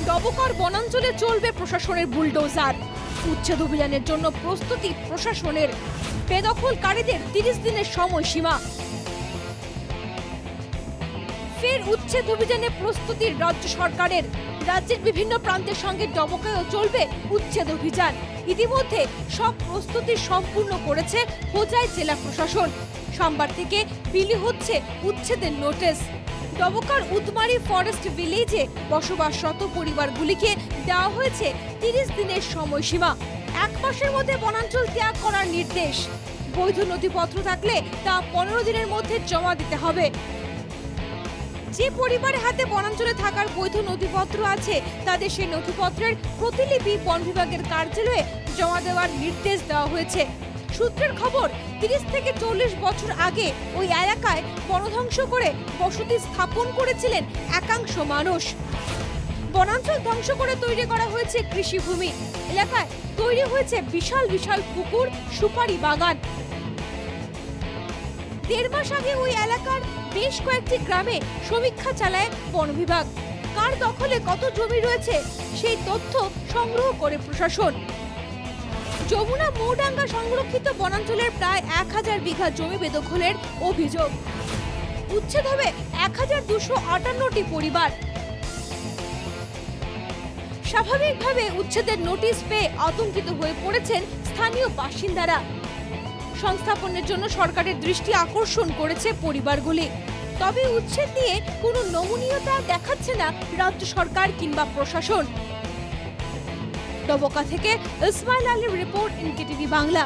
ডবকার বনাঞ্চলে চলবে প্রশাসনের বুলডোজার। উচ্ছেদ অভিযানের জন্য প্রস্তুতি প্রশাসনের। বেদখলকারীদের 30 দিনের সময়সীমা। ফের উচ্ছেদ অভিযানে প্রস্তুতি রাজ্য সরকারের। রাজ্যের বিভিন্ন প্রান্তের সঙ্গে ডবকায়ও চলবে উচ্ছেদ অভিযান। ইতিমধ্যে সব প্রস্তুতি সম্পূর্ণ করেছে হোজাই জেলা প্রশাসন। সোমবার থেকে বিলি হচ্ছে উচ্ছেদের নোটিশ। ডবকার উদমারি ফরেস্ট ভিলেজে বসবাসরত পরিবারগুলিকে দেওয়া হয়েছে 30 দিনের সময়সীমা। 1 মাসের মধ্যে বনাঞ্চল ত্যাগ করার নির্দেশ। বৈধ নথিপত্র থাকলে তা 15 দিনের মধ্যে জমা দিতে হবে। যে পরিবারের হাতে বনাঞ্চলে থাকার বৈধ নথিপত্র আছে তাদের সেই নথিপত্রের প্রতিলিপি বন বিভাগের কার্যালয়ে জমা দেওয়ার নির্দেশ দেওয়া হয়েছে। সূত্রের খবর, 30 থেকে 40 বছর আগে ওই এলাকায় বনধ্বংস করে বসতি স্থাপন করেছিলেন একাংশ মানুষ। বনাঞ্চল ধ্বংস করে তৈরি করা হয়েছে কৃষিভূমি। এলাকায় তৈরি হয়েছে বিশাল বিশাল পুকুর, সুপারি বাগান। 1.5 মাস আগে ওই এলাকার বেশ কয়েকটি গ্রামে সমীক্ষা চালায় বন বিভাগ। কার দখলে কত জমি রয়েছে সেই তথ্য সংগ্রহ করে প্রশাসন। যমুনা মৌডাঙ্গা সংরক্ষিত বনাঞ্চলের প্রায় 1000 বিঘা জমি বেদখলের অভিযোগ। উচ্ছেদ হবে 1258টি পরিবার। স্বাভাবিকভাবে উচ্ছেদের নোটিশ পেয়ে আতঙ্কিত হয়ে পড়েছেন স্থানীয় বাসিন্দারা। সংস্থাপনের জন্য সরকারের দৃষ্টি আকর্ষণ করেছে পরিবারগুলি। তবে উচ্ছেদ নিয়ে কোনো নমনীয়তা দেখাচ্ছে না রাজ্য সরকার কিংবা প্রশাসন। ডবকা থেকে ইসমাইল আলীর রিপোর্ট, NKTV বাংলা।